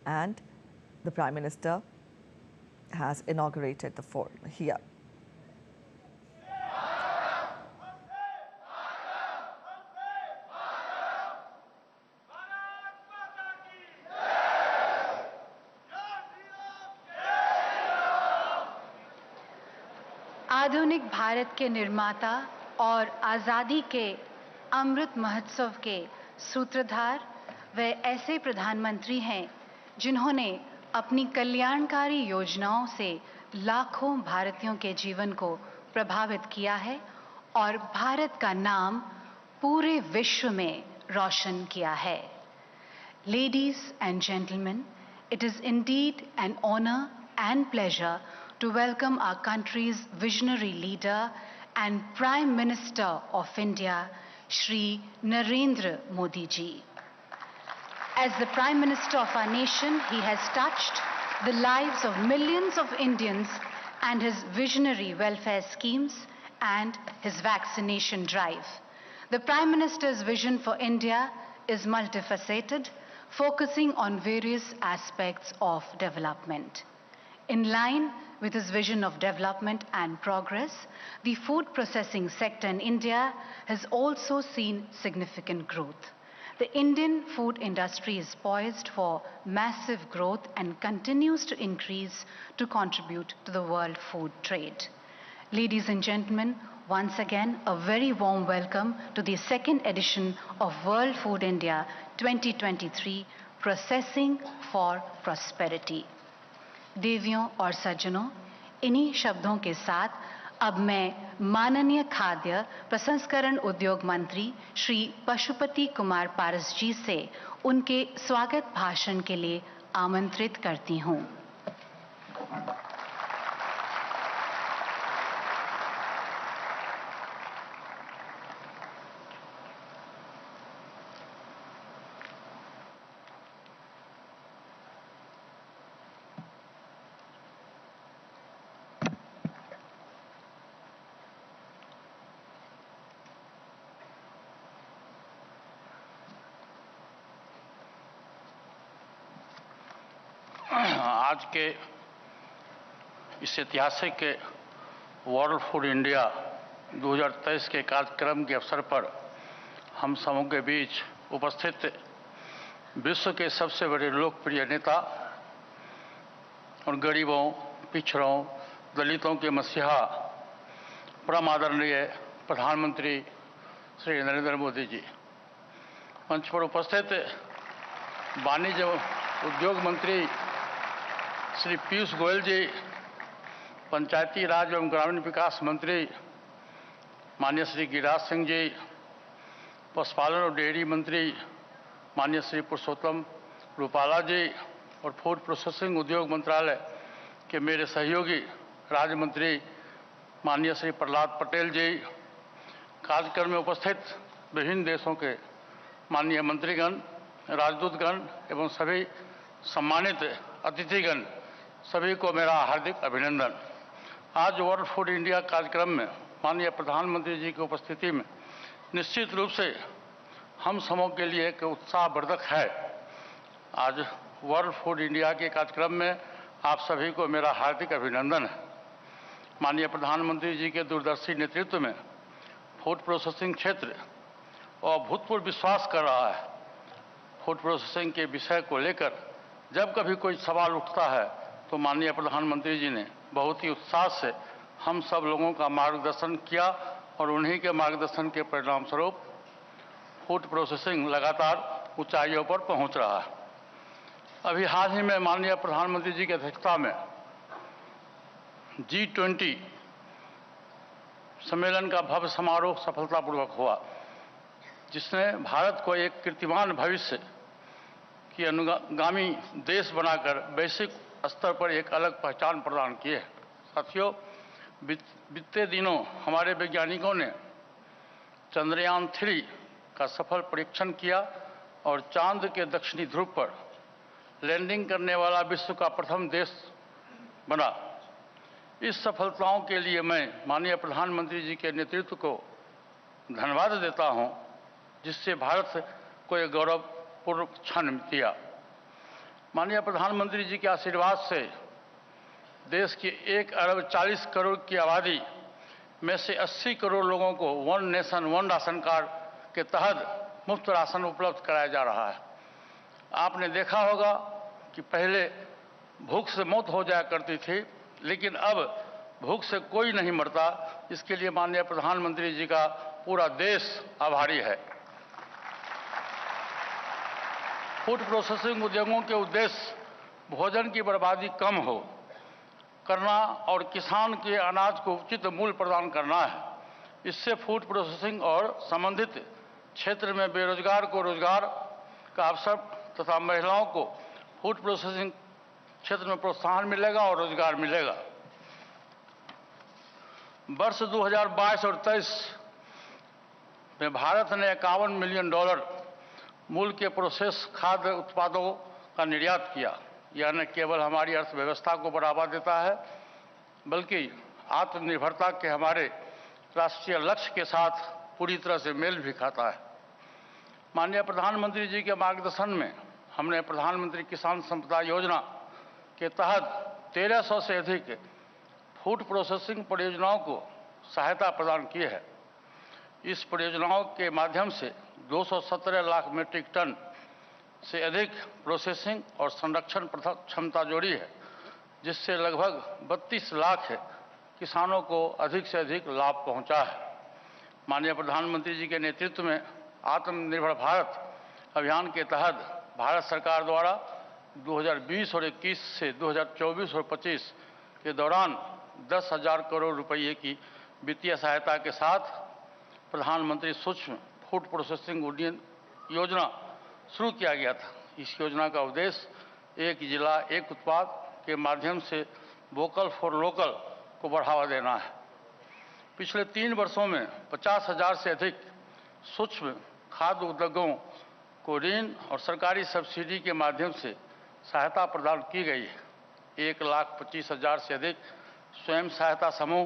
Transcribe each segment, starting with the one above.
and the Prime Minister has inaugurated the fort here. आधुनिक भारत के निर्माता और आज़ादी के अमृत महोत्सव के सूत्रधार वे ऐसे प्रधानमंत्री हैं जिन्होंने अपनी कल्याणकारी योजनाओं से लाखों भारतीयों के जीवन को प्रभावित किया है और भारत का नाम पूरे विश्व में रोशन किया है। Ladies and gentlemen, it is indeed an honor and pleasure to welcome our country's visionary leader and Prime Minister of India, Shri Narendra Modi ji. As the Prime Minister of our nation, he has touched the lives of millions of Indians and his visionary welfare schemes and his vaccination drive. The Prime Minister's vision for India is multifaceted, focusing on various aspects of development. In line with his vision of development and progress, the food processing sector in India has also seen significant growth. The Indian food industry is poised for massive growth and continues to increase to contribute to the world food trade. Ladies and gentlemen, once again, a very warm welcome to the second edition of World Food India 2023, Processing for Prosperity. देवियों और सज्जनों, इन्हीं शब्दों के साथ अब मैं माननीय खाद्य प्रसंस्करण उद्योग मंत्री श्री पशुपति कुमार पारस जी से उनके स्वागत भाषण के लिए आमंत्रित करती हूं। आज के इस ऐतिहासिक वर्ल्ड फूड इंडिया 2023 के कार्यक्रम के अवसर पर हम सबों के बीच उपस्थित विश्व के सबसे बड़े लोकप्रिय नेता और गरीबों, पिछड़ों, दलितों के मसीहा परम आदरणीय प्रधानमंत्री श्री नरेंद्र मोदी जी, मंच पर उपस्थित वाणिज्य उद्योग मंत्री श्री पीयूष गोयल जी, पंचायती राज एवं ग्रामीण विकास मंत्री माननीय श्री गिरिराज सिंह जी, पशुपालन और डेयरी मंत्री माननीय श्री पुरुषोत्तम रूपाला जी और फूड प्रोसेसिंग उद्योग मंत्रालय के मेरे सहयोगी राज्य मंत्री माननीय श्री प्रहलाद पटेल जी, कार्यक्रम में उपस्थित विभिन्न देशों के माननीय मंत्रीगण, राजदूतगण एवं सभी सम्मानित अतिथिगण, सभी को मेरा हार्दिक अभिनंदन। आज वर्ल्ड फूड इंडिया कार्यक्रम में माननीय प्रधानमंत्री जी की उपस्थिति में निश्चित रूप से हम सबों के लिए एक उत्साहवर्धक है। आज वर्ल्ड फूड इंडिया के कार्यक्रम में आप सभी को मेरा हार्दिक अभिनंदन है। माननीय प्रधानमंत्री जी के दूरदर्शी नेतृत्व में फूड प्रोसेसिंग क्षेत्र अभूतपूर्व विश्वास कर रहा है। फूड प्रोसेसिंग के विषय को लेकर जब कभी कोई सवाल उठता है तो माननीय प्रधानमंत्री जी ने बहुत ही उत्साह से हम सब लोगों का मार्गदर्शन किया और उन्हीं के मार्गदर्शन के परिणाम स्वरूप फूड प्रोसेसिंग लगातार ऊंचाइयों पर पहुंच रहा है। अभी हाल ही में माननीय प्रधानमंत्री जी की अध्यक्षता में G20 सम्मेलन का भव्य समारोह सफलतापूर्वक हुआ, जिसने भारत को एक कीर्तिमान भविष्य की अनुगामी देश बनाकर वैश्विक स्तर पर एक अलग पहचान प्रदान की है। साथियों, बीते दिनों हमारे वैज्ञानिकों ने चंद्रयान 3 का सफल परीक्षण किया और चांद के दक्षिणी ध्रुव पर लैंडिंग करने वाला विश्व का प्रथम देश बना। इस सफलताओं के लिए मैं माननीय प्रधानमंत्री जी के नेतृत्व को धन्यवाद देता हूं, जिससे भारत को एक गौरवपूर्ण क्षण दिया। माननीय प्रधानमंत्री जी के आशीर्वाद से देश की 1 अरब 40 करोड़ की आबादी में से 80 करोड़ लोगों को one nation one ration card के तहत मुफ्त राशन उपलब्ध कराया जा रहा है। आपने देखा होगा कि पहले भूख से मौत हो जाया करती थी, लेकिन अब भूख से कोई नहीं मरता। इसके लिए माननीय प्रधानमंत्री जी का पूरा देश आभारी है। फूड प्रोसेसिंग उद्योगों के उद्देश्य भोजन की बर्बादी कम हो करना और किसान के अनाज को उचित मूल्य प्रदान करना है। इससे फूड प्रोसेसिंग और संबंधित क्षेत्र में बेरोजगार को रोजगार का अवसर तथा महिलाओं को फूड प्रोसेसिंग क्षेत्र में प्रोत्साहन मिलेगा और रोजगार मिलेगा। वर्ष 2022 और 23 में भारत ने $51 मिलियन मूल्य के प्रोसेस खाद्य उत्पादों का निर्यात किया। यह न केवल हमारी अर्थव्यवस्था को बढ़ावा देता है, बल्कि आत्मनिर्भरता के हमारे राष्ट्रीय लक्ष्य के साथ पूरी तरह से मेल भी खाता है। माननीय प्रधानमंत्री जी के मार्गदर्शन में हमने प्रधानमंत्री किसान संपदा योजना के तहत 1300 से अधिक फूड प्रोसेसिंग परियोजनाओं को सहायता प्रदान की है। इस परियोजनाओं के माध्यम से 217 लाख मीट्रिक टन से अधिक प्रोसेसिंग और संरक्षण क्षमता जोड़ी है, जिससे लगभग 32 लाख किसानों को अधिक से अधिक लाभ पहुंचा है। माननीय प्रधानमंत्री जी के नेतृत्व में आत्मनिर्भर भारत अभियान के तहत भारत सरकार द्वारा 2020 और 21 से 2024 और 25 के दौरान 10,000 करोड़ रुपये की वित्तीय सहायता के साथ प्रधानमंत्री सूक्ष्म फूड प्रोसेसिंग उद्यम योजना शुरू किया गया था। इस योजना का उद्देश्य एक जिला एक उत्पाद के माध्यम से वोकल फॉर लोकल को बढ़ावा देना है। पिछले 3 वर्षों में 50,000 से अधिक सूक्ष्म खाद्य उद्योगों को ऋण और सरकारी सब्सिडी के माध्यम से सहायता प्रदान की गई है। 1,25,000 से अधिक स्वयं सहायता समूह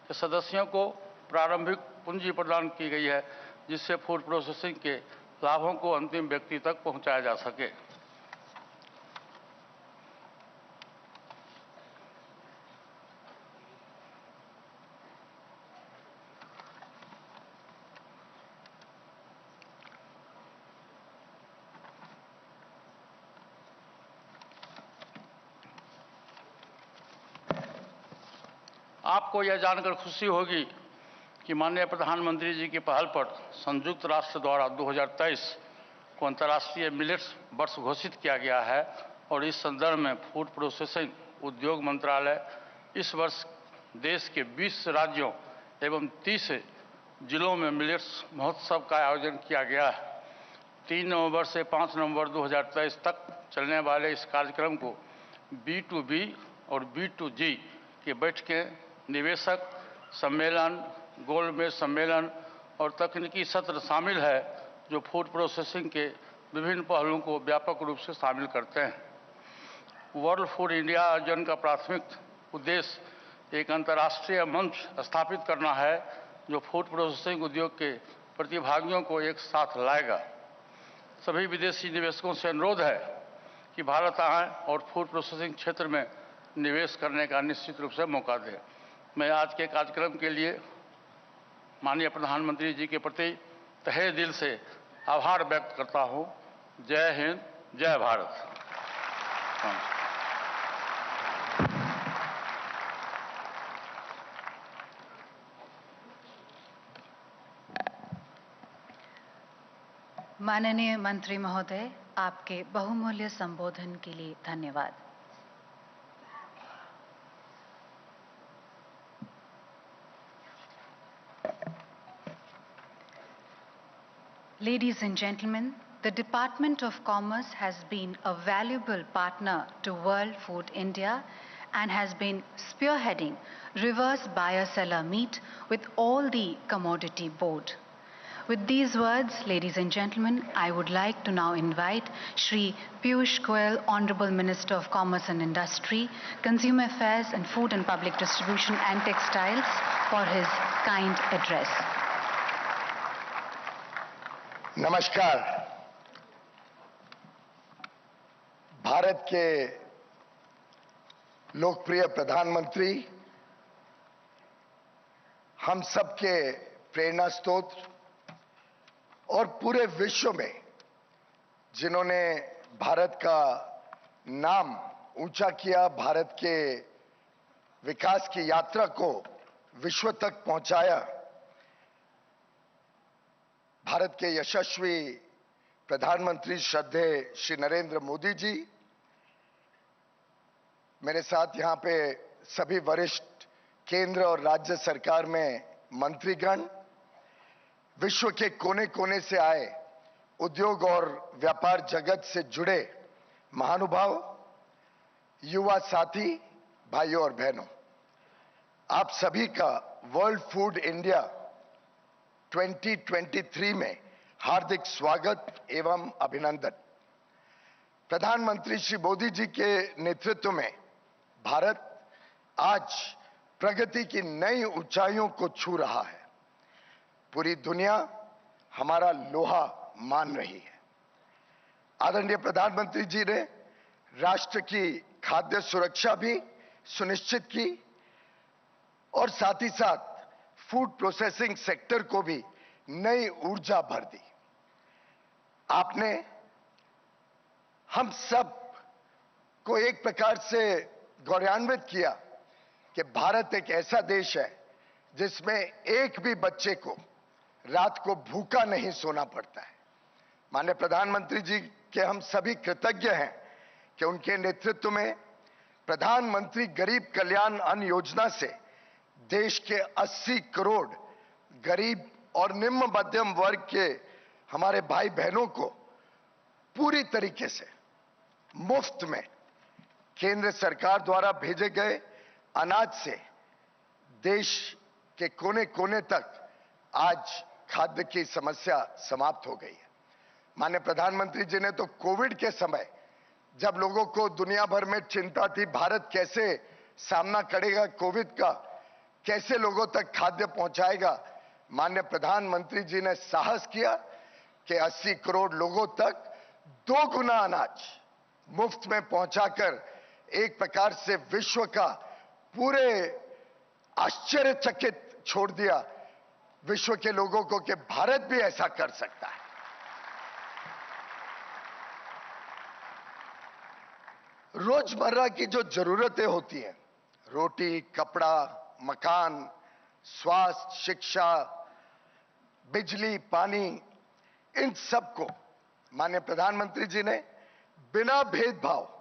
के सदस्यों को प्रारंभिक पूंजी प्रदान की गई है, जिससे फूड प्रोसेसिंग के लाभों को अंतिम व्यक्ति तक पहुंचाया जा सके। आपको यह जानकर खुशी होगी कि माननीय प्रधानमंत्री जी की पहल पर संयुक्त राष्ट्र द्वारा 2023 को अंतर्राष्ट्रीय मिलेट्स वर्ष घोषित किया गया है और इस संदर्भ में फूड प्रोसेसिंग उद्योग मंत्रालय इस वर्ष देश के 20 राज्यों एवं 30 जिलों में मिलेट्स महोत्सव का आयोजन किया गया है। 3 नवंबर से 5 नवंबर 2023 तक चलने वाले इस कार्यक्रम को B2B और B2G की बैठकें, निवेशक सम्मेलन, गोलमेज सम्मेलन और तकनीकी सत्र शामिल है, जो फूड प्रोसेसिंग के विभिन्न पहलुओं को व्यापक रूप से शामिल करते हैं। वर्ल्ड फूड इंडिया आयोजन का प्राथमिक उद्देश्य एक अंतर्राष्ट्रीय मंच स्थापित करना है, जो फूड प्रोसेसिंग उद्योग के प्रतिभागियों को एक साथ लाएगा। सभी विदेशी निवेशकों से अनुरोध है कि भारत आएं और फूड प्रोसेसिंग क्षेत्र में निवेश करने का निश्चित रूप से मौका दें। मैं आज के कार्यक्रम के लिए माननीय प्रधानमंत्री जी के प्रति तहे दिल से आभार व्यक्त करता हूं। जय हिंद, जय भारत। माननीय मंत्री महोदय, आपके बहुमूल्य संबोधन के लिए धन्यवाद। Ladies and gentlemen, the Department of Commerce has been a valuable partner to World Food India and has been spearheading reverse buyer-seller meet with all the commodity board. With these words, ladies and gentlemen, I would like to now invite Shri Piyush Goyal, Honorable Minister of Commerce and Industry, Consumer Affairs and Food and Public Distribution and Textiles for his kind address. नमस्कार। भारत के लोकप्रिय प्रधानमंत्री, हम सबके प्रेरणा स्रोत और पूरे विश्व में जिन्होंने भारत का नाम ऊंचा किया, भारत के विकास की यात्रा को विश्व तक पहुंचाया, भारत के यशस्वी प्रधानमंत्री श्रद्धेय श्री नरेंद्र मोदी जी, मेरे साथ यहां पे सभी वरिष्ठ केंद्र और राज्य सरकार में मंत्रीगण, विश्व के कोने कोने से आए उद्योग और व्यापार जगत से जुड़े महानुभाव, युवा साथी, भाइयों और बहनों, आप सभी का वर्ल्ड फूड इंडिया 2023 में हार्दिक स्वागत एवं अभिनंदन। प्रधानमंत्री श्री मोदी जी के नेतृत्व में भारत आज प्रगति की नई ऊंचाइयों को छू रहा है। पूरी दुनिया हमारा लोहा मान रही है। आदरणीय प्रधानमंत्री जी ने राष्ट्र की खाद्य सुरक्षा भी सुनिश्चित की और साथ ही साथ फूड प्रोसेसिंग सेक्टर को भी नई ऊर्जा भर दी। आपने हम सब को एक प्रकार से गौरवान्वित किया कि भारत एक ऐसा देश है जिसमें एक भी बच्चे को रात को भूखा नहीं सोना पड़ता है। माननीय प्रधानमंत्री जी के हम सभी कृतज्ञ हैं कि उनके नेतृत्व में प्रधानमंत्री गरीब कल्याण अन्न योजना से देश के 80 करोड़ गरीब और निम्न मध्यम वर्ग के हमारे भाई बहनों को पूरी तरीके से मुफ्त में केंद्र सरकार द्वारा भेजे गए अनाज से देश के कोने कोने तक आज खाद्य की समस्या समाप्त हो गई है। माननीय प्रधानमंत्री जी ने तो कोविड के समय जब लोगों को दुनिया भर में चिंता थी, भारत कैसे सामना करेगा कोविड का, कैसे लोगों तक खाद्य पहुंचाएगा, माननीय प्रधानमंत्री जी ने साहस किया कि 80 करोड़ लोगों तक 2 गुना अनाज मुफ्त में पहुंचाकर एक प्रकार से विश्व का पूरे आश्चर्यचकित छोड़ दिया विश्व के लोगों को कि भारत भी ऐसा कर सकता है। रोजमर्रा की जो जरूरतें होती हैं, रोटी, कपड़ा, मकान, स्वास्थ्य, शिक्षा, बिजली, पानी, इन सबको माननीय प्रधानमंत्री जी ने बिना भेदभाव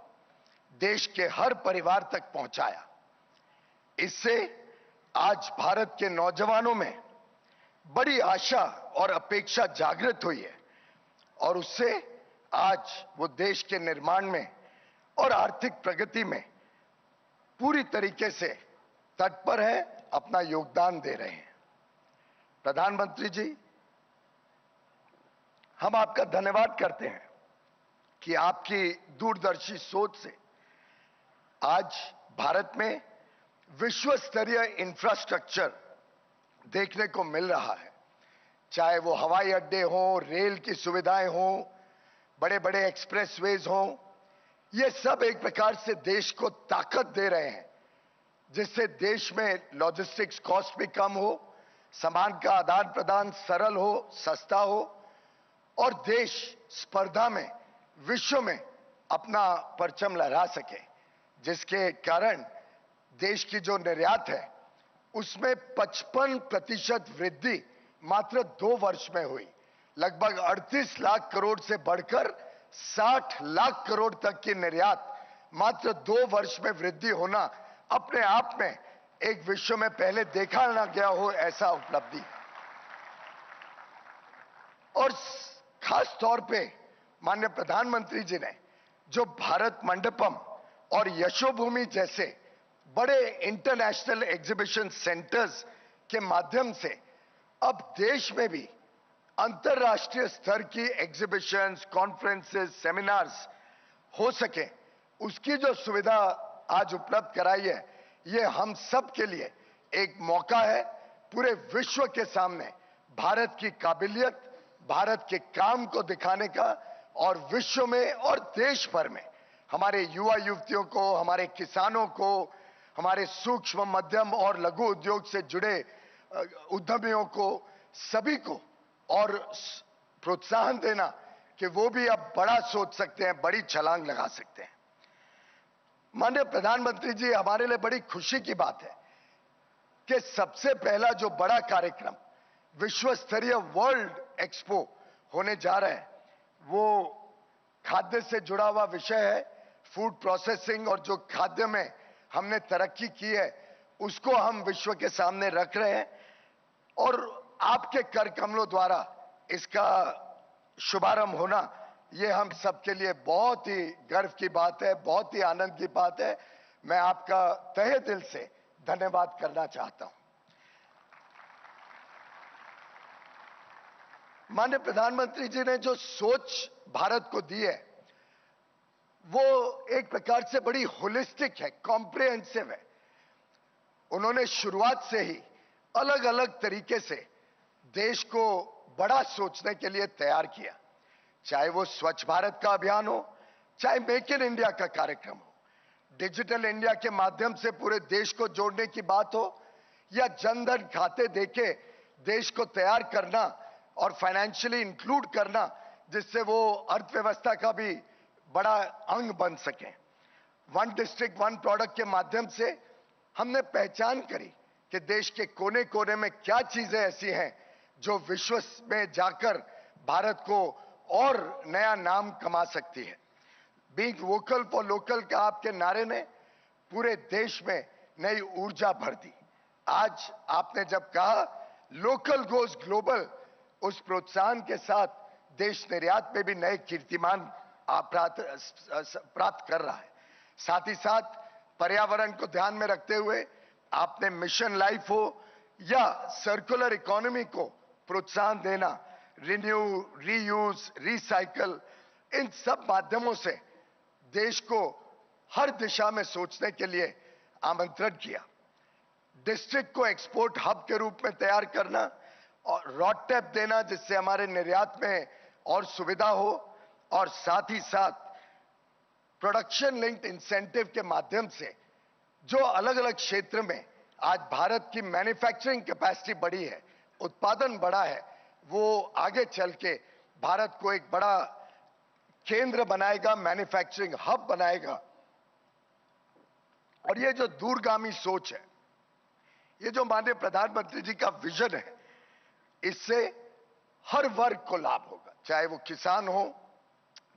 देश के हर परिवार तक पहुंचाया। इससे आज भारत के नौजवानों में बड़ी आशा और अपेक्षा जागृत हुई है और उससे आज वो देश के निर्माण में और आर्थिक प्रगति में पूरी तरीके से तत्पर है, अपना योगदान दे रहे हैं। प्रधानमंत्री जी, हम आपका धन्यवाद करते हैं कि आपकी दूरदर्शी सोच से आज भारत में विश्व स्तरीय इंफ्रास्ट्रक्चर देखने को मिल रहा है। चाहे वो हवाई अड्डे हों, रेल की सुविधाएं हों, बड़े बड़े एक्सप्रेसवेज हों, ये सब एक प्रकार से देश को ताकत दे रहे हैं, जिससे देश में लॉजिस्टिक्स कॉस्ट भी कम हो, सामान का आदान प्रदान सरल हो, सस्ता हो और देश स्पर्धा में विश्व में अपना परचम लहरा सके, जिसके कारण देश की जो निर्यात है उसमें 55% वृद्धि मात्र 2 वर्ष में हुई। लगभग 38 लाख करोड़ से बढ़कर 60 लाख करोड़ तक की निर्यात मात्र 2 वर्ष में वृद्धि होना अपने आप में एक विश्व में पहले देखा ना गया हो ऐसा उपलब्धि। और खास तौर पे माननीय प्रधानमंत्री जी ने जो भारत मंडपम और यशोभूमि जैसे बड़े इंटरनेशनल एग्जीबिशन सेंटर्स के माध्यम से अब देश में भी अंतर्राष्ट्रीय स्तर की एग्जीबिशंस, कॉन्फ्रेंसेस, सेमिनार्स हो सके, उसकी जो सुविधा आज उपलब्ध कराई है, ये हम सब के लिए एक मौका है पूरे विश्व के सामने भारत की काबिलियत, भारत के काम को दिखाने का और विश्व में और देश भर में हमारे युवा युवतियों को, हमारे किसानों को, हमारे सूक्ष्म मध्यम और लघु उद्योग से जुड़े उद्यमियों को, सभी को और प्रोत्साहन देना कि वो भी अब बड़ा सोच सकते हैं, बड़ी छलांग लगा सकते हैं। माननीय प्रधानमंत्री जी, हमारे लिए बड़ी खुशी की बात है कि सबसे पहला जो बड़ा कार्यक्रम विश्व स्तरीय वर्ल्ड एक्सपो होने जा रहा है वो खाद्य से जुड़ा हुआ विषय है। फूड प्रोसेसिंग और जो खाद्य में हमने तरक्की की है उसको हम विश्व के सामने रख रहे हैं और आपके कर कमलों द्वारा इसका शुभारंभ होना ये हम सबके लिए बहुत ही गर्व की बात है, बहुत ही आनंद की बात है। मैं आपका तहे दिल से धन्यवाद करना चाहता हूं। माननीय प्रधानमंत्री जी ने जो सोच भारत को दी है वो एक प्रकार से बड़ी होलिस्टिक है, कॉम्प्रिहेंसिव है। उन्होंने शुरुआत से ही अलग अलग तरीके से देश को बड़ा सोचने के लिए तैयार किया, चाहे वो स्वच्छ भारत का अभियान हो, चाहे मेक इन इंडिया का कार्यक्रम हो, डिजिटल इंडिया के माध्यम से पूरे देश को जोड़ने की बात हो, या जनधन खाते देके देश को तैयार करना और फाइनेंशियली इंक्लूड करना जिससे वो अर्थव्यवस्था का भी बड़ा अंग बन सके। वन डिस्ट्रिक्ट वन प्रोडक्ट के माध्यम से हमने पहचान करी कि देश के कोने कोने में क्या चीजें ऐसी हैं जो विश्व में जाकर भारत को और नया नाम कमा सकती है। बीइंग वोकल फॉर लोकल का आपके नारे ने पूरे देश में नई ऊर्जा भर दी। आज आपने जब कहा लोकल गोज ग्लोबल, उस प्रोत्साहन के साथ देश निर्यात में भी नए कीर्तिमान प्राप्त कर रहा है। साथ ही साथ पर्यावरण को ध्यान में रखते हुए आपने मिशन लाइफ हो या सर्कुलर इकोनॉमी को प्रोत्साहन देना, रिन्यू, रीयूज, रिसाइकल, इन सब माध्यमों से देश को हर दिशा में सोचने के लिए आमंत्रण किया। डिस्ट्रिक्ट को एक्सपोर्ट हब के रूप में तैयार करना और रोडटेप देना जिससे हमारे निर्यात में और सुविधा हो, और साथ ही साथ प्रोडक्शन लिंक्ड इंसेंटिव के माध्यम से जो अलग अलग क्षेत्र में आज भारत की मैन्युफैक्चरिंग कैपेसिटी बढ़ी है, उत्पादन बढ़ा है, वो आगे चल के भारत को एक बड़ा केंद्र बनाएगा, मैन्युफैक्चरिंग हब बनाएगा। और ये जो दूरगामी सोच है, ये जो माननीय प्रधानमंत्री जी का विजन है, इससे हर वर्ग को लाभ होगा, चाहे वो किसान हो,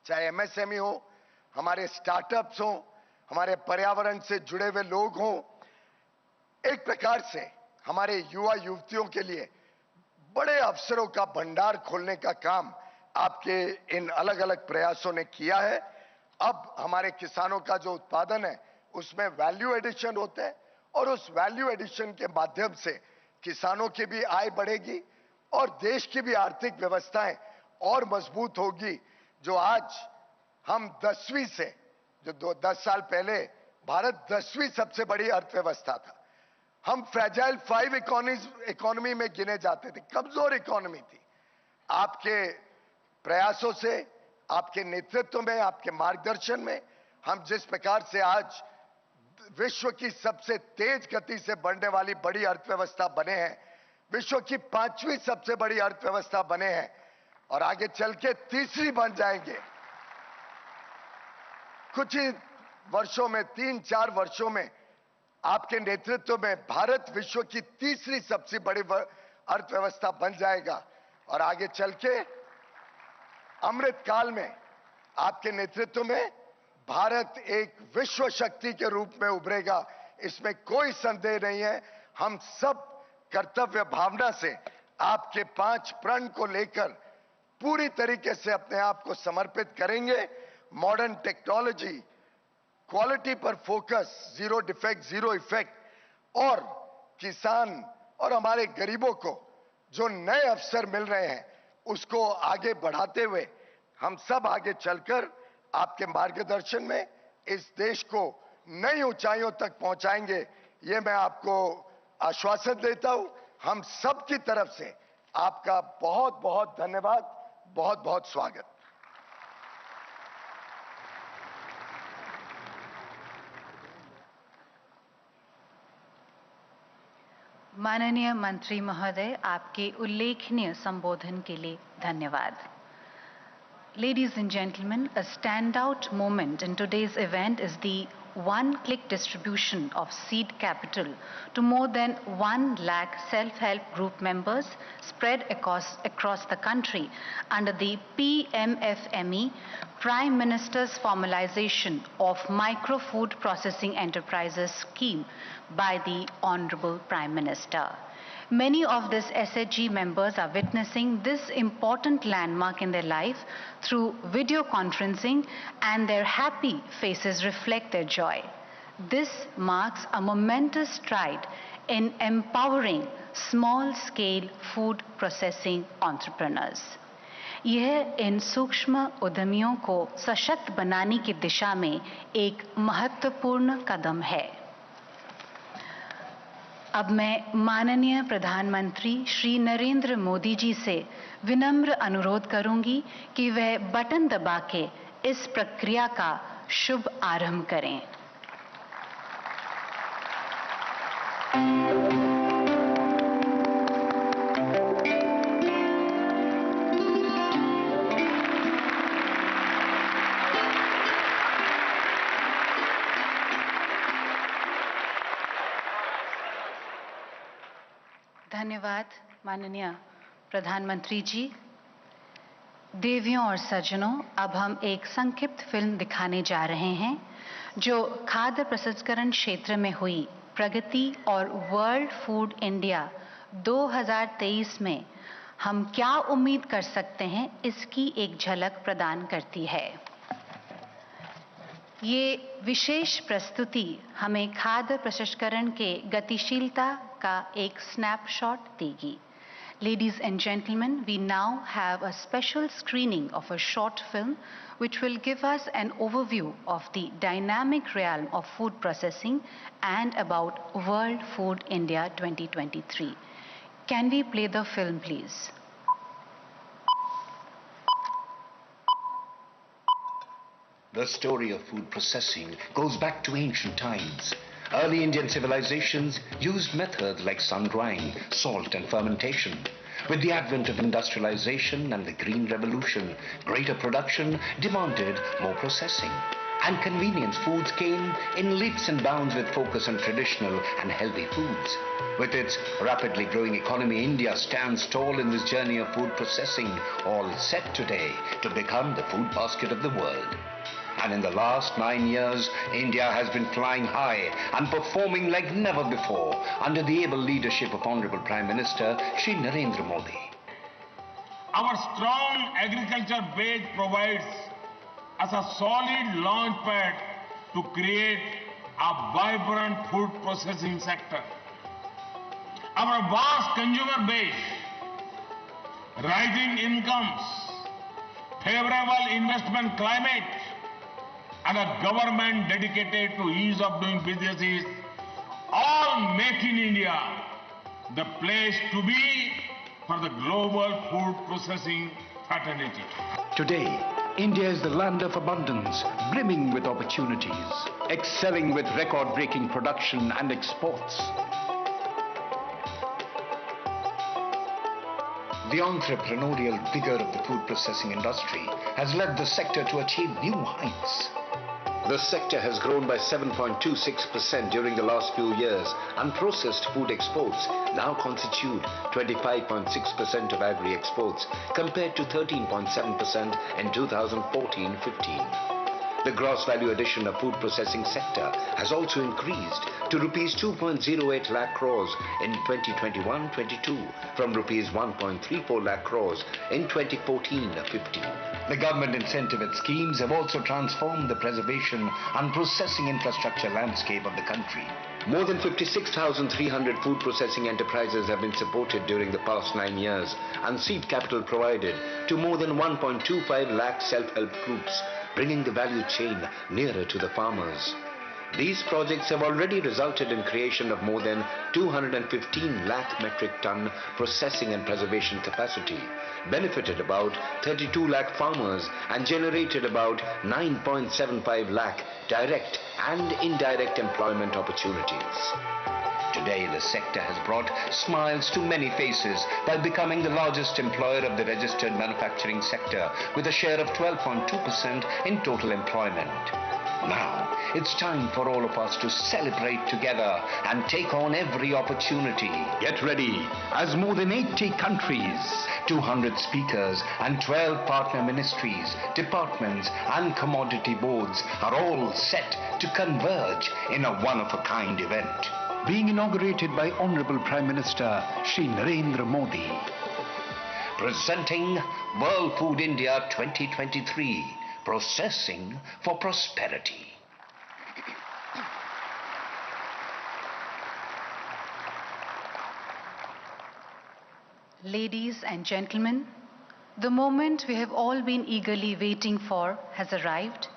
चाहे एमएसएमई हो, हमारे स्टार्टअप्स हो, हमारे पर्यावरण से जुड़े हुए लोग हों। एक प्रकार से हमारे युवा युवतियों के लिए बड़े अवसरों का भंडार खोलने का काम आपके इन अलग अलग प्रयासों ने किया है। अब हमारे किसानों का जो उत्पादन है उसमें वैल्यू एडिशन होता है और उस वैल्यू एडिशन के माध्यम से किसानों की भी आय बढ़ेगी और देश की भी आर्थिक व्यवस्थाएं और मजबूत होगी। जो आज हम 10वीं से, जो 10 साल पहले भारत 10वीं सबसे बड़ी अर्थव्यवस्था था, हम फ्रेजाइल 5 इकोनॉमी में गिने जाते थे, कमजोर इकोनॉमी थी। आपके प्रयासों से, आपके नेतृत्व में, आपके मार्गदर्शन में हम जिस प्रकार से आज विश्व की सबसे तेज गति से बढ़ने वाली बड़ी अर्थव्यवस्था बने हैं, विश्व की 5वीं सबसे बड़ी अर्थव्यवस्था बने हैं और आगे चल के 3री बन जाएंगे। कुछ ही वर्षों में, 3-4 वर्षों में आपके नेतृत्व में भारत विश्व की 3री सबसे बड़ी अर्थव्यवस्था बन जाएगा और आगे चल के अमृत काल में आपके नेतृत्व में भारत एक विश्व शक्ति के रूप में उभरेगा, इसमें कोई संदेह नहीं है। हम सब कर्तव्य भावना से आपके 5 प्रण को लेकर पूरी तरीके से अपने आप को समर्पित करेंगे। मॉडर्न टेक्नोलॉजी, क्वालिटी पर focus, zero defect zero effect, और किसान और हमारे गरीबों को जो नए अवसर मिल रहे हैं उसको आगे बढ़ाते हुए हम सब आगे चलकर आपके मार्गदर्शन में इस देश को नई ऊंचाइयों तक पहुंचाएंगे। ये मैं आपको आश्वासन देता हूं। हम सब की तरफ से आपका बहुत बहुत धन्यवाद, बहुत बहुत स्वागत। माननीय मंत्री महोदय, आपके उल्लेखनीय संबोधन के लिए धन्यवाद. Ladies and gentlemen, a standout moment in today's event is the one-click distribution of seed capital to more than 1 lakh self-help group members spread across the country under the PMFME, Prime Minister's Formalization of Micro Food Processing Enterprises Scheme by the Honorable Prime Minister. Many of these SHG members are witnessing this important landmark in their life through video conferencing, and their happy faces reflect their joy. This marks a momentous stride in empowering small-scale food processing entrepreneurs. यह इन सूक्ष्म उद्यमियों को सशक्त बनाने की दिशा में एक महत्वपूर्ण कदम है. अब मैं माननीय प्रधानमंत्री श्री नरेंद्र मोदी जी से विनम्र अनुरोध करूंगी कि वह बटन दबा के इस प्रक्रिया का शुभ आरंभ करें. धन्यवाद माननीय प्रधानमंत्री जी. देवियों और सज्जनों, अब हम एक संक्षिप्त फिल्म दिखाने जा रहे हैं जो खाद्य प्रसंस्करण क्षेत्र में हुई प्रगति और वर्ल्ड फूड इंडिया 2023 में हम क्या उम्मीद कर सकते हैं इसकी एक झलक प्रदान करती है. ये विशेष प्रस्तुति हमें खाद्य प्रसंस्करण के गतिशीलता का एक स्नैपशॉट देगी. Ladies and gentlemen, we now have a special screening of a short film which will give us an overview of the dynamic realm of food processing and about World Food India 2023. Can we play the film, please? The story of food processing goes back to ancient times. Early Indian civilizations used methods like sun-drying, salt and fermentation. With the advent of industrialization and the Green Revolution, greater production demanded more processing. And convenience foods came in leaps and bounds with focus on traditional and healthy foods. With its rapidly growing economy, India stands tall in this journey of food processing, all set today to become the food basket of the world. And in the last 9 years, India has been flying high and performing like never before under the able leadership of Honorable Prime Minister Shri Narendra Modi. Our strong agriculture base provides us a solid launchpad to create a vibrant food processing sector. Our vast consumer base, rising incomes, favorable investment climate, and a government dedicated to ease of doing businesses all make in India the place to be for the global food processing fraternity. Today, India is the land of abundance, brimming with opportunities, excelling with record-breaking production and exports. The entrepreneurial vigor of the food processing industry has led the sector to achieve new heights. The sector has grown by 7.26% during the last few years, and processed food exports now constitute 25.6% of agri exports compared to 13.7% in 2014-15. The gross value addition of food processing sector has also increased to rupees 2.08 lakh crores in 2021-22 from rupees 1.34 lakh crores in 2014-15. The government incentive schemes have also transformed the preservation and processing infrastructure landscape of the country. More than 56,300 food processing enterprises have been supported during the past 9 years, and seed capital provided to more than 1.25 lakh self-help groups, bringing the value chain nearer to the farmers. These projects have already resulted in creation of more than 215 lakh metric ton processing and preservation capacity, benefited about 32 lakh farmers, and generated about 9.75 lakh direct and indirect employment opportunities. Today, the sector has brought smiles to many faces by becoming the largest employer of the registered manufacturing sector with a share of 12.2% in total employment. Now, it's time for all of us to celebrate together and take on every opportunity. Get ready, as more than 80 countries, 200 speakers and 12 partner ministries, departments and commodity boards are all set to converge in a one-of-a-kind event. being inaugurated by Honorable Prime Minister Shri Narendra Modi. Presenting World Food India 2023, Processing for Prosperity. Ladies and gentlemen, the moment we have all been eagerly waiting for has arrived.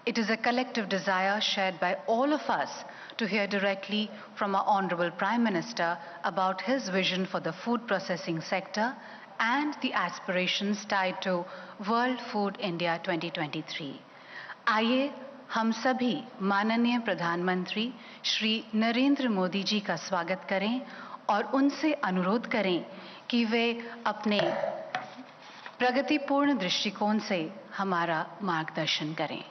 It is a collective desire shared by all of us to hear directly from our Honorable Prime Minister about his vision for the food processing sector and the aspirations tied to World Food India 2023. आइए हम सभी माननीय प्रधानमंत्री श्री नरेंद्र मोदी जी का स्वागत करें और उनसे अनुरोध करें कि वे अपने प्रगतिपूर्ण दृष्टिकोण से हमारा मार्गदर्शन करें।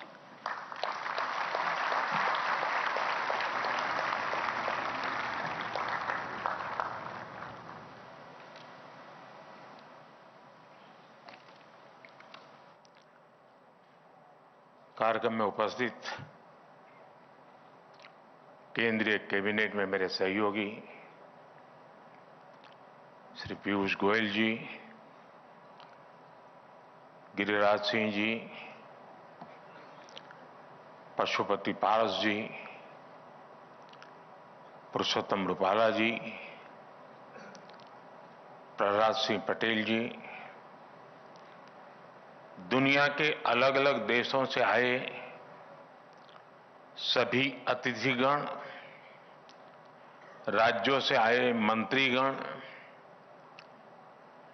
कार्यक्रम में उपस्थित केंद्रीय कैबिनेट में मेरे सहयोगी श्री पीयूष गोयल जी, गिरिराज सिंह जी, पशुपति पारस जी, पुरुषोत्तम रूपाला जी, प्रहलाद सिंह पटेल जी, दुनिया के अलग अलग देशों से आए सभी अतिथिगण, राज्यों से आए मंत्रीगण,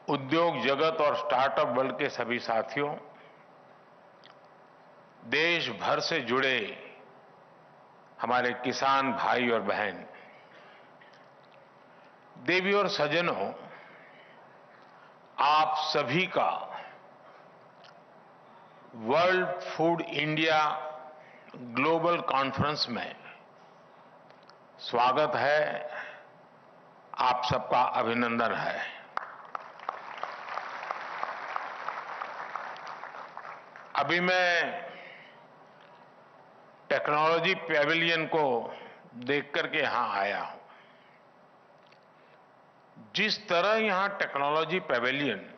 उद्योग जगत और स्टार्टअप वर्ल्ड के सभी साथियों, देश भर से जुड़े हमारे किसान भाई और बहन, देवी और सज्जनों, आप सभी का world food India global conference में स्वागत है। आप सबका अभिनंदन है। अभी मैं टेक्नोलॉजी पैविलियन को देख करके यहां आया हूं। जिस तरह यहां टेक्नोलॉजी पैविलियन,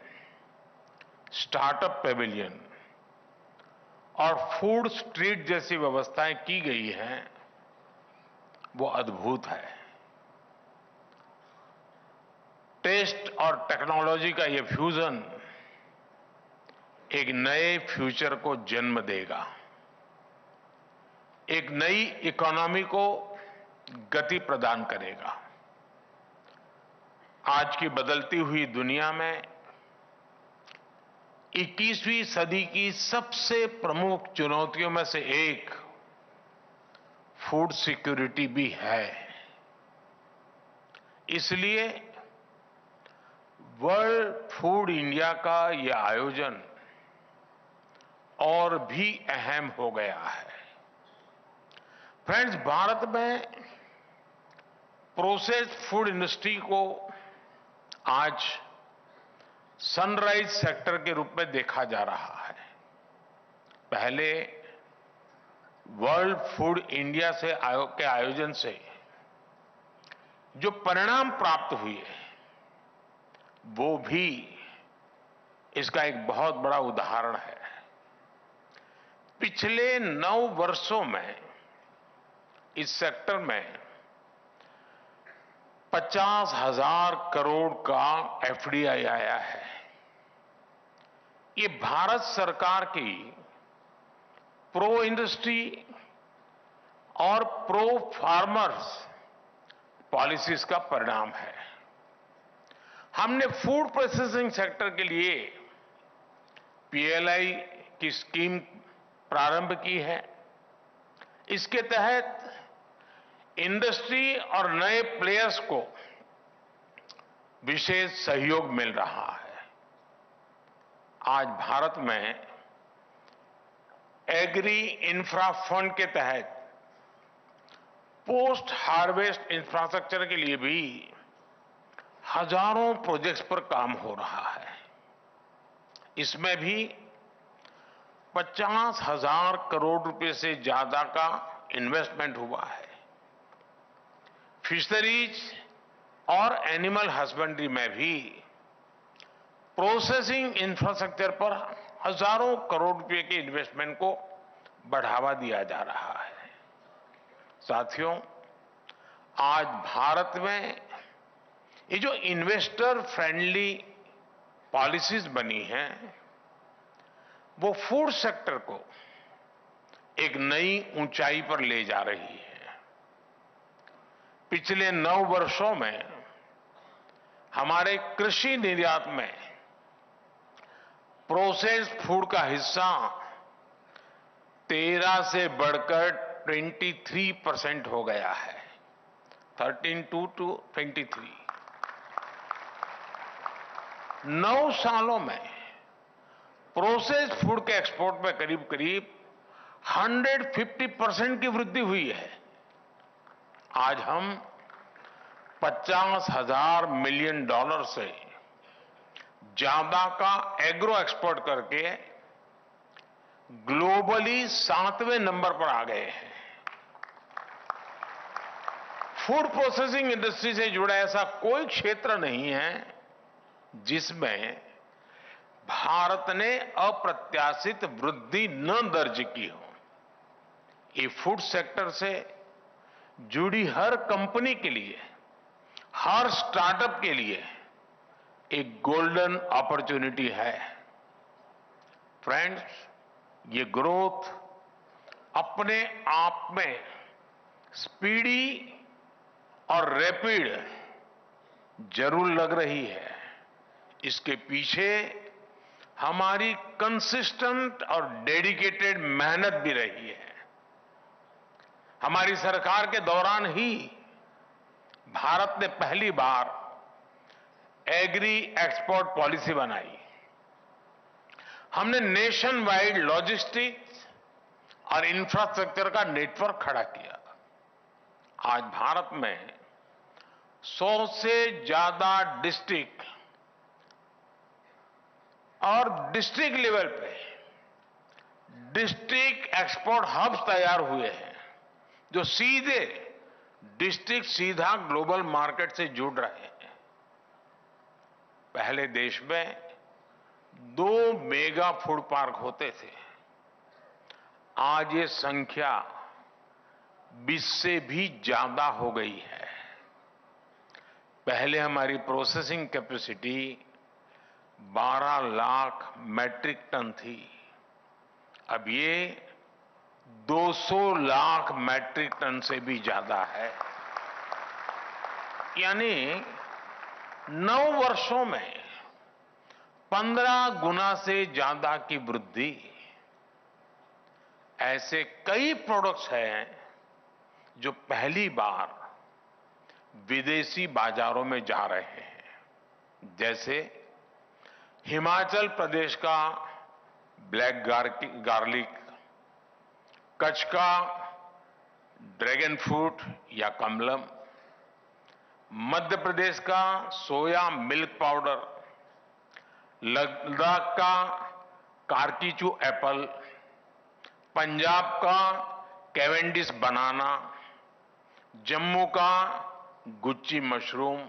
स्टार्टअप पैविलियन और फूड स्ट्रीट जैसी व्यवस्थाएं की गई हैं, वो अद्भुत है। टेस्ट और टेक्नोलॉजी का ये फ्यूजन एक नए फ्यूचर को जन्म देगा, एक नई इकोनॉमी को गति प्रदान करेगा। आज की बदलती हुई दुनिया में 21वीं सदी की सबसे प्रमुख चुनौतियों में से एक फूड सिक्योरिटी भी है। इसलिए वर्ल्ड फूड इंडिया का यह आयोजन और भी अहम हो गया है। फ्रेंड्स, भारत में प्रोसेस्ड फूड इंडस्ट्री को आज सनराइज सेक्टर के रूप में देखा जा रहा है। पहले वर्ल्ड फूड इंडिया के आयोजन से जो परिणाम प्राप्त हुए, वो भी इसका एक बहुत बड़ा उदाहरण है। पिछले 9 वर्षों में इस सेक्टर में 50,000 करोड़ का एफडीआई आया है। ये भारत सरकार की प्रो इंडस्ट्री और प्रो फार्मर्स पॉलिसीज का परिणाम है। हमने फूड प्रोसेसिंग सेक्टर के लिए पीएलआई की स्कीम प्रारंभ की है। इसके तहत इंडस्ट्री और नए प्लेयर्स को विशेष सहयोग मिल रहा है। आज भारत में एग्री इंफ्रा फंड के तहत पोस्ट हार्वेस्ट इंफ्रास्ट्रक्चर के लिए भी हजारों प्रोजेक्ट्स पर काम हो रहा है। इसमें भी 50,000 करोड़ रुपए से ज्यादा का इन्वेस्टमेंट हुआ है। फिशरीज और एनिमल हस्बेंड्री में भी प्रोसेसिंग इंफ्रास्ट्रक्चर पर हजारों करोड़ रुपए के इन्वेस्टमेंट को बढ़ावा दिया जा रहा है। साथियों, आज भारत में ये जो इन्वेस्टर फ्रेंडली पॉलिसीज बनी हैं, वो फूड सेक्टर को एक नई ऊंचाई पर ले जा रही है। पिछले 9 वर्षों में हमारे कृषि निर्यात में प्रोसेस्ड फूड का हिस्सा 13 से बढ़कर 23% हो गया है। 13 to 23। 9 सालों में प्रोसेस्ड फूड के एक्सपोर्ट में करीब करीब 150% की वृद्धि हुई है। आज हम $50,000 मिलियन से ज्यादा का एग्रो एक्सपोर्ट करके ग्लोबली 7वें नंबर पर आ गए हैं। फूड प्रोसेसिंग इंडस्ट्री से जुड़ा ऐसा कोई क्षेत्र नहीं है जिसमें भारत ने अप्रत्याशित वृद्धि न दर्ज की हो। ये फूड सेक्टर से जुड़ी हर कंपनी के लिए, हर स्टार्टअप के लिए एक गोल्डन अपॉर्चुनिटी है। फ्रेंड्स, ये ग्रोथ अपने आप में स्पीडी और रैपिड जरूर लग रही है। इसके पीछे हमारी कंसिस्टेंट और डेडिकेटेड मेहनत भी रही है। हमारी सरकार के दौरान ही भारत ने पहली बार एग्री एक्सपोर्ट पॉलिसी बनाई। हमने नेशन वाइड लॉजिस्टिक्स और इंफ्रास्ट्रक्चर का नेटवर्क खड़ा किया। आज भारत में 100 से ज्यादा डिस्ट्रिक्ट और डिस्ट्रिक्ट लेवल पे डिस्ट्रिक्ट एक्सपोर्ट हब्स तैयार हुए हैं, जो सीधे डिस्ट्रिक्ट सीधा ग्लोबल मार्केट से जुड़ रहे हैं। पहले देश में 2 मेगा फूड पार्क होते थे। आज ये संख्या 20 से भी ज्यादा हो गई है। पहले हमारी processing capacity 12 lakh metric ton थी। अब ये 200 लाख मैट्रिक टन से भी ज्यादा है। यानी 9 वर्षों में 15 गुना से ज्यादा की वृद्धि। ऐसे कई प्रोडक्ट्स हैं जो पहली बार विदेशी बाजारों में जा रहे हैं, जैसे हिमाचल प्रदेश का ब्लैक गार्लिक, कच्छ का ड्रैगन फ्रूट या कमलम, मध्य प्रदेश का सोया मिल्क पाउडर, लद्दाख का कारकीचू एप्पल, पंजाब का कैवेंडिश बनाना, जम्मू का गुच्ची मशरूम,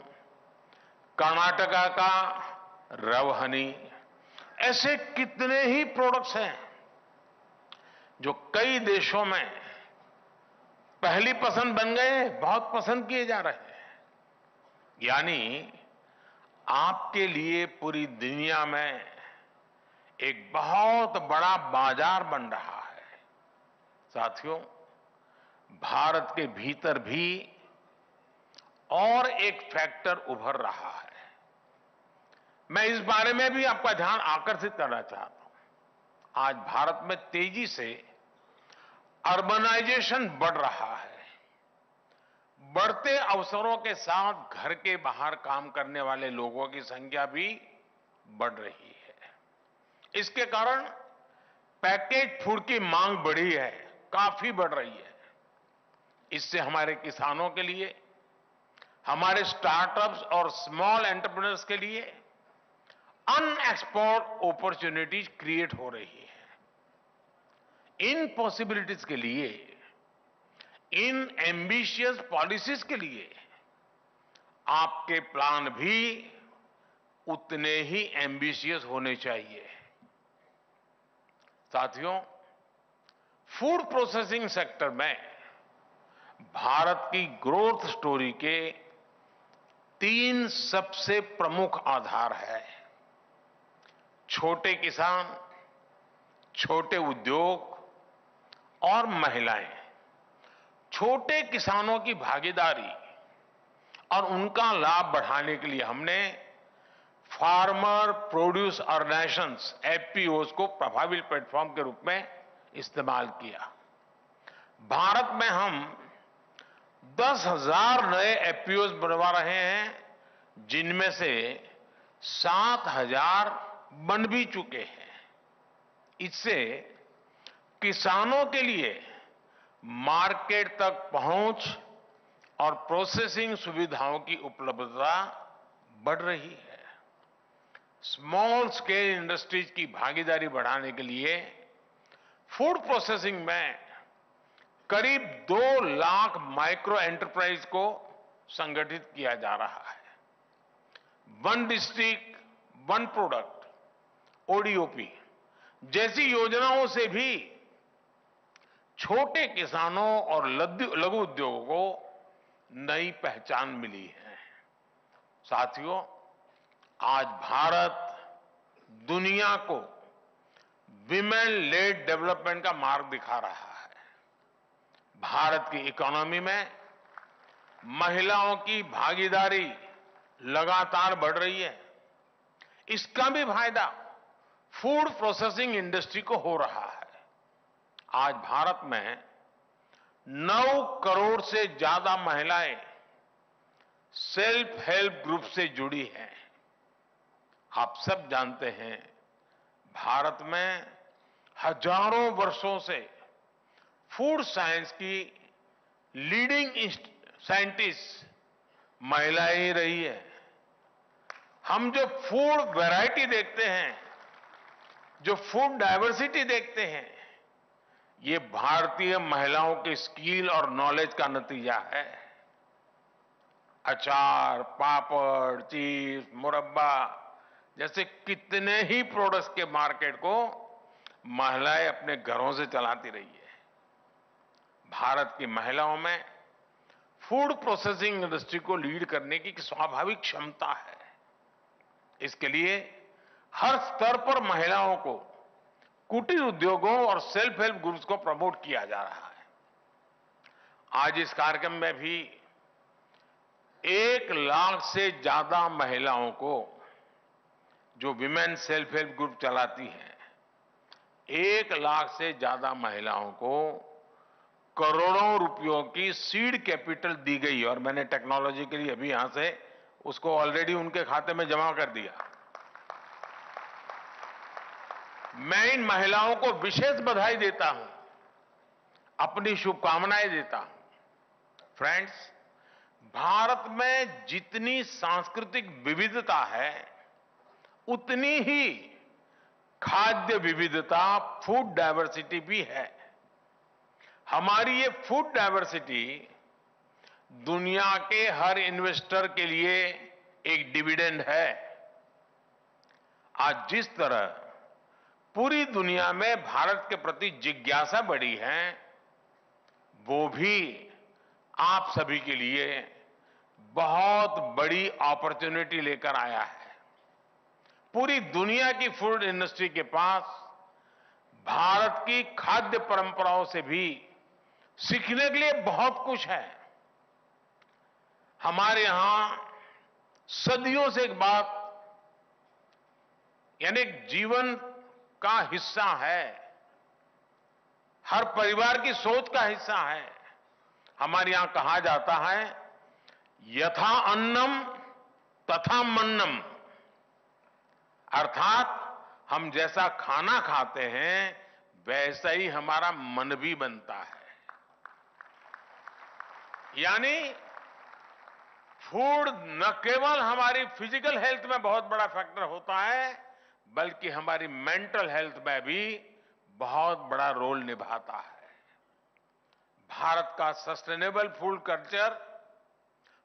कर्नाटका का रव हनी। ऐसे कितने ही प्रोडक्ट्स हैं जो कई देशों में पहली पसंद बन गए, बहुत पसंद किए जा रहे हैं। यानी आपके लिए पूरी दुनिया में एक बहुत बड़ा बाजार बन रहा है। साथियों, भारत के भीतर भी और एक फैक्टर उभर रहा है। मैं इस बारे में भी आपका ध्यान आकर्षित करना चाहता हूं। आज भारत में तेजी से अर्बनाइजेशन बढ़ रहा है। बढ़ते अवसरों के साथ घर के बाहर काम करने वाले लोगों की संख्या भी बढ़ रही है। इसके कारण पैकेज फूड की मांग बढ़ी है, काफी बढ़ रही है। इससे हमारे किसानों के लिए, हमारे स्टार्टअप्स और स्मॉल एंटरप्रेन्योर्स के लिए अनएक्सप्लोर्ड अपॉर्चुनिटीज क्रिएट हो रही है। इन पॉसिबिलिटीज के लिए, इन एम्बिशियस पॉलिसीज के लिए आपके प्लान भी उतने ही एम्बिशियस होने चाहिए। साथियों, फूड प्रोसेसिंग सेक्टर में भारत की ग्रोथ स्टोरी के 3 सबसे प्रमुख आधार है। छोटे किसान, छोटे उद्योग और महिलाएं। छोटे किसानों की भागीदारी और उनका लाभ बढ़ाने के लिए हमने फार्मर प्रोड्यूस ऑर्गेनाइजेशंस एफपीओज को प्रभावी प्लेटफॉर्म के रूप में इस्तेमाल किया। भारत में हम 10,000 नए एफपीओज बनवा रहे हैं, जिनमें से 7,000 बन भी चुके हैं। इससे किसानों के लिए मार्केट तक पहुंच और प्रोसेसिंग सुविधाओं की उपलब्धता बढ़ रही है। स्मॉल स्केल इंडस्ट्रीज की भागीदारी बढ़ाने के लिए फूड प्रोसेसिंग में करीब 2 लाख माइक्रो एंटरप्राइज को संगठित किया जा रहा है। One district one product, ODOP जैसी योजनाओं से भी छोटे किसानों और लघु उद्योगों को नई पहचान मिली है। साथियों, आज भारत दुनिया को विमेन लेड डेवलपमेंट का मार्ग दिखा रहा है। भारत की इकोनॉमी में महिलाओं की भागीदारी लगातार बढ़ रही है। इसका भी फायदा फूड प्रोसेसिंग इंडस्ट्री को हो रहा है। आज भारत में 9 करोड़ से ज्यादा महिलाएं सेल्फ हेल्प ग्रुप से जुड़ी हैं। आप सब जानते हैं, भारत में हजारों वर्षों से फूड साइंस की लीडिंग साइंटिस्ट महिलाएं ही रही है। हम जो फूड वैरायटी देखते हैं, जो फूड डाइवर्सिटी देखते हैं, ये भारतीय महिलाओं की स्किल और नॉलेज का नतीजा है। अचार, पापड़, चीज, मुरब्बा जैसे कितने ही प्रोडक्ट्स के मार्केट को महिलाएं अपने घरों से चलाती रही है। भारत की महिलाओं में फूड प्रोसेसिंग इंडस्ट्री को लीड करने की स्वाभाविक क्षमता है। इसके लिए हर स्तर पर महिलाओं को कुटीर उद्योगों और सेल्फ हेल्प ग्रुप्स को प्रमोट किया जा रहा है। आज इस कार्यक्रम में भी 1 लाख से ज्यादा महिलाओं को, जो विमेन सेल्फ हेल्प ग्रुप चलाती हैं, 1 लाख से ज्यादा महिलाओं को करोड़ों रुपयों की सीड कैपिटल दी गई और मैंने टेक्नोलॉजी के लिए अभी यहां से उसको ऑलरेडी उनके खाते में जमा कर दिया। मैं इन महिलाओं को विशेष बधाई देता हूं, अपनी शुभकामनाएं देता हूं। फ्रेंड्स, भारत में जितनी सांस्कृतिक विविधता है, उतनी ही खाद्य विविधता, फूड डाइवर्सिटी भी है। हमारी ये फूड डाइवर्सिटी दुनिया के हर इन्वेस्टर के लिए एक डिविडेंड है। आज जिस तरह पूरी दुनिया में भारत के प्रति जिज्ञासा बढ़ी है, वो भी आप सभी के लिए बहुत बड़ी अपॉर्चुनिटी लेकर आया है। पूरी दुनिया की फूड इंडस्ट्री के पास भारत की खाद्य परंपराओं से भी सीखने के लिए बहुत कुछ है। हमारे यहां सदियों से एक बात, यानी जीवन का हिस्सा है, हर परिवार की सोच का हिस्सा है। हमारे यहां कहा जाता है, यथा अन्नम तथा मन्नम, अर्थात हम जैसा खाना खाते हैं वैसा ही हमारा मन भी बनता है। यानी फूड न केवल हमारी फिजिकल हेल्थ में बहुत बड़ा फैक्टर होता है, बल्कि हमारी मेंटल हेल्थ में भी बहुत बड़ा रोल निभाता है। भारत का सस्टेनेबल फूड कल्चर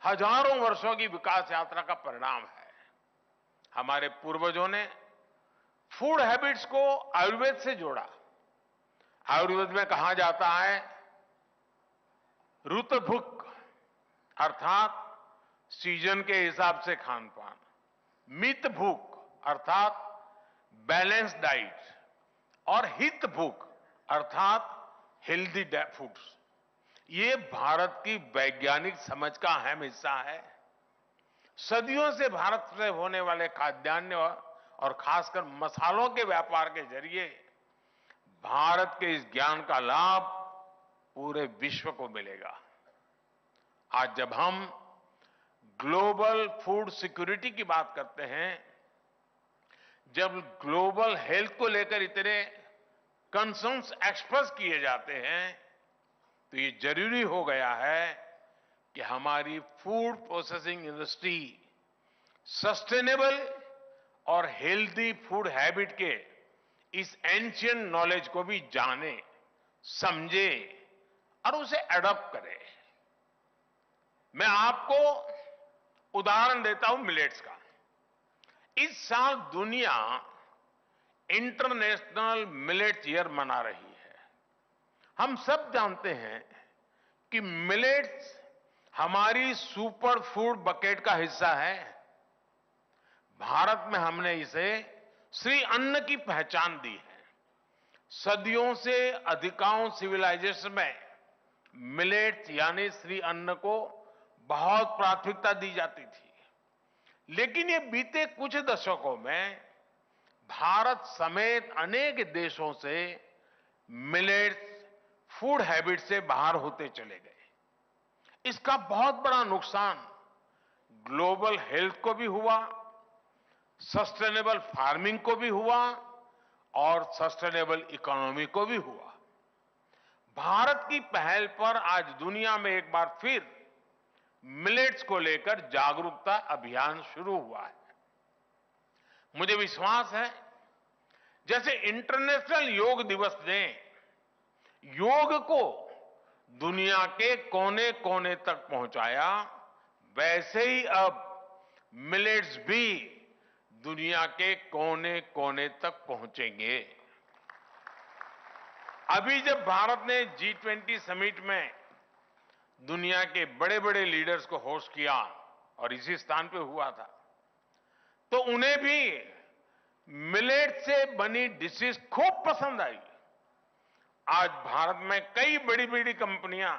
हजारों वर्षों की विकास यात्रा का परिणाम है। हमारे पूर्वजों ने फूड हैबिट्स को आयुर्वेद से जोड़ा। आयुर्वेद में कहा जाता है ऋतुभुक, अर्थात सीजन के हिसाब से खान पान, मित भूख अर्थात बैलेंस डाइट, और हित भूख अर्थात हेल्दी फूड्स। ये भारत की वैज्ञानिक समझ का अहम हिस्सा है। सदियों से भारत से होने वाले खाद्यान्न और खासकर मसालों के व्यापार के जरिए भारत के इस ज्ञान का लाभ पूरे विश्व को मिलेगा। आज जब हम ग्लोबल फूड सिक्योरिटी की बात करते हैं, जब ग्लोबल हेल्थ को लेकर इतने कंसर्न्स एक्सप्रेस किए जाते हैं, तो ये जरूरी हो गया है कि हमारी फूड प्रोसेसिंग इंडस्ट्री सस्टेनेबल और हेल्दी फूड हैबिट के इस एंशिएंट नॉलेज को भी जाने, समझे और उसे एडॉप्ट करे। मैं आपको उदाहरण देता हूं मिलेट्स का। इस साल दुनिया इंटरनेशनल मिलेट्स ईयर मना रही है। हम सब जानते हैं कि मिलेट्स हमारी सुपर फूड बकेट का हिस्सा है। भारत में हमने इसे श्री अन्न की पहचान दी है। सदियों से अधिकांश सिविलाइजेशन में मिलेट्स यानी श्री अन्न को बहुत प्राथमिकता दी जाती थी। लेकिन ये बीते कुछ दशकों में भारत समेत अनेक देशों से मिलेट्स फूड हैबिट से बाहर होते चले गए। इसका बहुत बड़ा नुकसान ग्लोबल हेल्थ को भी हुआ, सस्टेनेबल फार्मिंग को भी हुआ और सस्टेनेबल इकोनॉमी को भी हुआ। भारत की पहल पर आज दुनिया में एक बार फिर मिलेट्स को लेकर जागरूकता अभियान शुरू हुआ है। मुझे विश्वास है जैसे इंटरनेशनल योग दिवस ने योग को दुनिया के कोने कोने तक पहुंचाया, वैसे ही अब मिलेट्स भी दुनिया के कोने कोने तक पहुंचेंगे। अभी जब भारत ने G20 समिट में दुनिया के बड़े बड़े लीडर्स को होस्ट किया और इसी स्थान पे हुआ था, तो उन्हें भी मिलेट से बनी डिशेस खूब पसंद आई। आज भारत में कई बड़ी बड़ी कंपनियां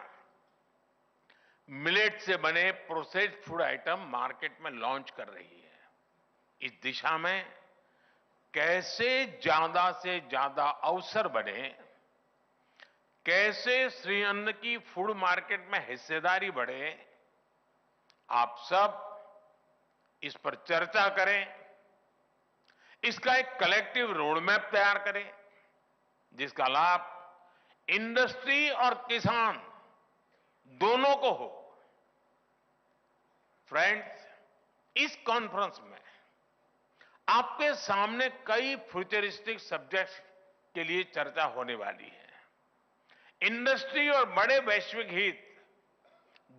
मिलेट से बने प्रोसेस्ड फूड आइटम मार्केट में लॉन्च कर रही है। इस दिशा में कैसे ज्यादा से ज्यादा अवसर बने, कैसे श्री अन्न की फूड मार्केट में हिस्सेदारी बढ़े, आप सब इस पर चर्चा करें, इसका एक कलेक्टिव रोड मैप तैयार करें जिसका लाभ इंडस्ट्री और किसान दोनों को हो। फ्रेंड्स, इस कॉन्फ्रेंस में आपके सामने कई फ्यूचरिस्टिक सब्जेक्ट्स के लिए चर्चा होने वाली है। इंडस्ट्री और बड़े वैश्विक हित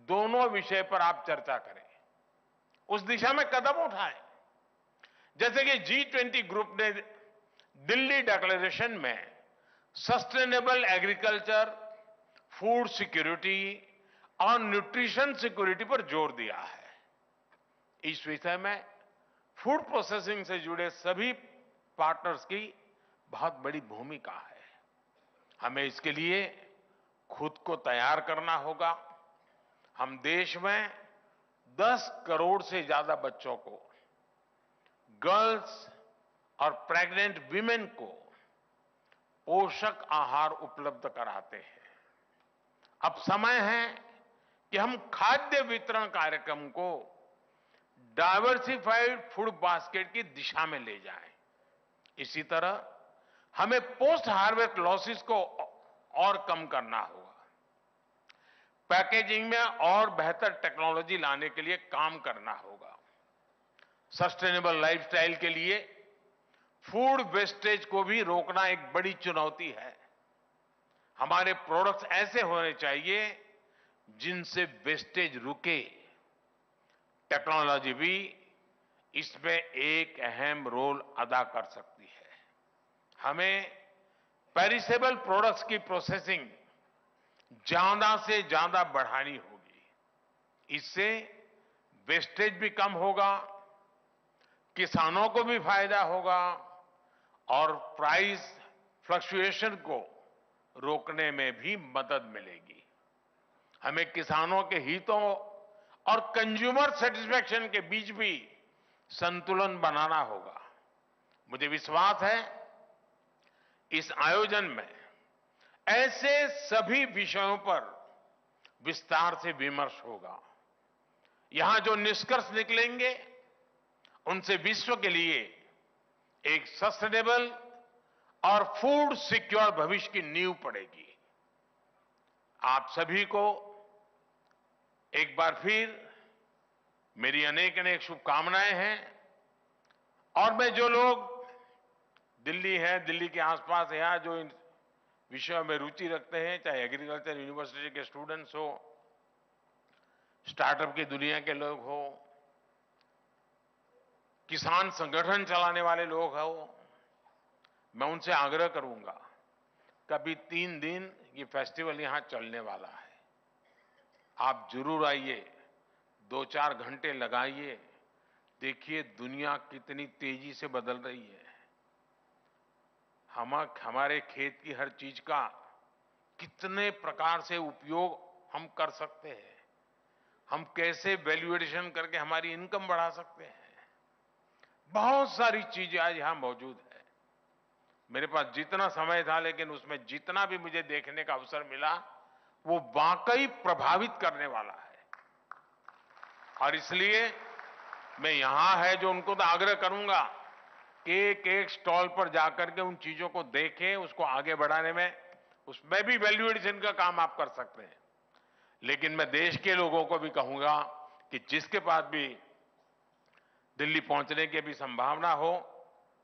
दोनों विषय पर आप चर्चा करें, उस दिशा में कदम उठाएं। जैसे कि G20 ग्रुप ने दिल्ली डिक्लेरेशन में सस्टेनेबल एग्रीकल्चर, फूड सिक्योरिटी और न्यूट्रिशन सिक्योरिटी पर जोर दिया है। इस विषय में फूड प्रोसेसिंग से जुड़े सभी पार्टनर्स की बहुत बड़ी भूमिका है। हमें इसके लिए खुद को तैयार करना होगा। हम देश में 10 करोड़ से ज्यादा बच्चों को, गर्ल्स और प्रेग्नेंट वीमेन को पोषक आहार उपलब्ध कराते हैं। अब समय है कि हम खाद्य वितरण कार्यक्रम को डाइवर्सिफाइड फूड बास्केट की दिशा में ले जाएं। इसी तरह हमें पोस्ट हार्वेस्ट लॉसेस को और कम करना होगा। पैकेजिंग में और बेहतर टेक्नोलॉजी लाने के लिए काम करना होगा। सस्टेनेबल लाइफस्टाइल के लिए फूड वेस्टेज को भी रोकना एक बड़ी चुनौती है। हमारे प्रोडक्ट्स ऐसे होने चाहिए जिनसे वेस्टेज रुके। टेक्नोलॉजी भी इसमें एक अहम रोल अदा कर सकती है। हमें पेरिसेबल प्रोडक्ट्स की प्रोसेसिंग ज्यादा से ज्यादा बढ़ानी होगी। इससे वेस्टेज भी कम होगा, किसानों को भी फायदा होगा और प्राइस फ्लक्चुएशन को रोकने में भी मदद मिलेगी। हमें किसानों के हितों और कंज्यूमर सेटिस्फैक्शन के बीच भी संतुलन बनाना होगा। मुझे विश्वास है इस आयोजन में ऐसे सभी विषयों पर विस्तार से विमर्श होगा। यहां जो निष्कर्ष निकलेंगे उनसे विश्व के लिए एक सस्टेनेबल और फूड सिक्योर भविष्य की नींव पड़ेगी। आप सभी को एक बार फिर मेरी अनेक अनेक शुभकामनाएं हैं। और मैं जो लोग दिल्ली है, दिल्ली के आसपास या जो इन विषयों में रुचि रखते हैं, चाहे एग्रीकल्चर यूनिवर्सिटी के स्टूडेंट्स हो, स्टार्टअप की दुनिया के लोग हो, किसान संगठन चलाने वाले लोग हो, मैं उनसे आग्रह करूंगा कभी 3 दिन ये फेस्टिवल यहां चलने वाला है। आप जरूर आइए, 2-4 घंटे लगाइए, देखिए दुनिया कितनी तेजी से बदल रही है। हमारे खेत की हर चीज का कितने प्रकार से उपयोग हम कर सकते हैं, हम कैसे वैल्यू एडिशन करके हमारी इनकम बढ़ा सकते हैं। बहुत सारी चीजें आज यहां मौजूद है। मेरे पास जितना समय था, लेकिन उसमें जितना भी मुझे देखने का अवसर मिला वो वाकई प्रभावित करने वाला है। और इसलिए मैं यहां है जो उनको तो आग्रह करूंगा कि एक एक स्टॉल पर जाकर के उन चीजों को देखें, उसको आगे बढ़ाने में उसमें भी वैल्यू एडिशन का काम आप कर सकते हैं। लेकिन मैं देश के लोगों को भी कहूंगा कि जिसके पास भी दिल्ली पहुंचने की भी संभावना हो,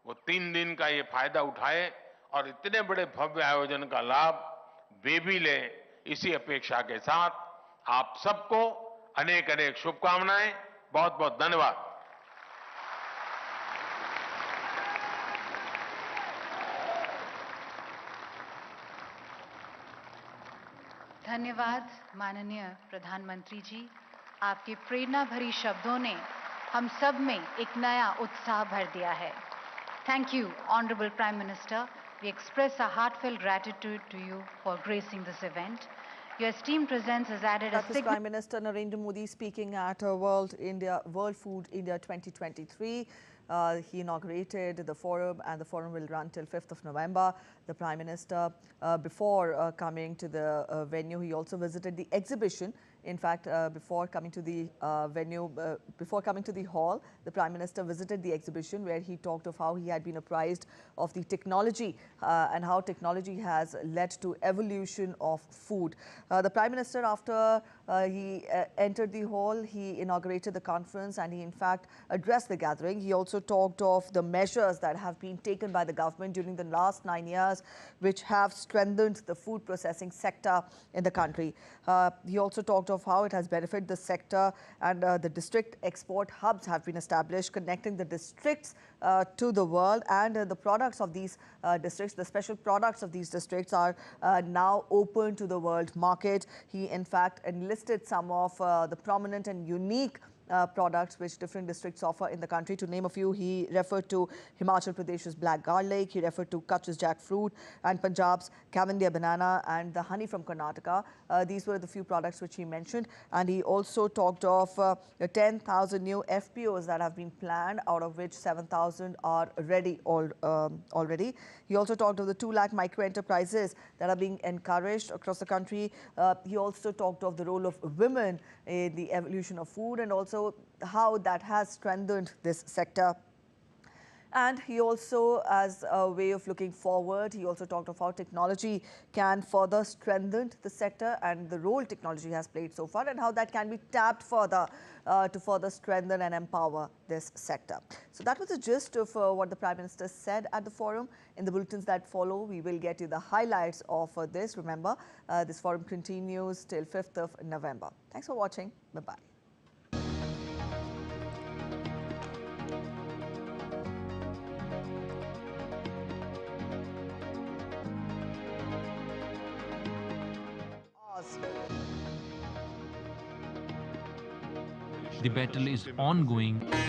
वो 3 दिन का ये फायदा उठाए और इतने बड़े भव्य आयोजन का लाभ वे भी लें। इसी अपेक्षा के साथ आप सबको अनेक अनेक शुभकामनाएं। बहुत बहुत धन्यवाद। धन्यवाद माननीय प्रधानमंत्री जी। आपके प्रेरणा भरी शब्दों ने हम सब में एक नया उत्साह भर दिया है। Thank you, Honorable Prime Minister. We express our heartfelt gratitude to you for gracing this event. Your esteemed presence has added That was Prime Minister Narendra Modi speaking at World Food India 2023. He inaugurated the forum, and the forum will run till 5th of November. The Prime Minister, before coming to the venue, he also visited the exhibition. In fact, before coming to the before coming to the hall, the Prime Minister visited the exhibition where he talked of how he had been apprised of the technology and how technology has led to evolution of food. The Prime Minister, after he entered the hall, he inaugurated the conference and he in fact addressed the gathering. He also talked of the measures that have been taken by the government during the last 9 years, which have strengthened the food processing sector in the country. He also talked of how it has benefited the sector, and the district export hubs have been established, connecting the districts to the world, and the products of these districts, the special products of these districts are now open to the world market. He in fact enlisted some of the prominent and unique products which different districts offer in the country. To name a few, he referred to Himachal Pradesh's black garlic, he referred to Kutch's jackfruit and Punjab's Cavendish banana and the honey from Karnataka. These were the few products which he mentioned. And he also talked of 10,000 new FPOs that have been planned, out of which 7,000 are ready already. He also talked of the 2 lakh micro enterprises that are being encouraged across the country. He also talked of the role of women in the evolution of food and also how that has strengthened this sector. And he also, as a way of looking forward, he also talked of how technology can further strengthen the sector and the role technology has played so far and how that can be tapped further to further strengthen and empower this sector. So that was the gist of what the Prime Minister said at the forum. In the bulletins that follow, we will get you the highlights of this. Remember, this forum continues till 5th of November. Thanks for watching. Bye-bye. The battle is ongoing.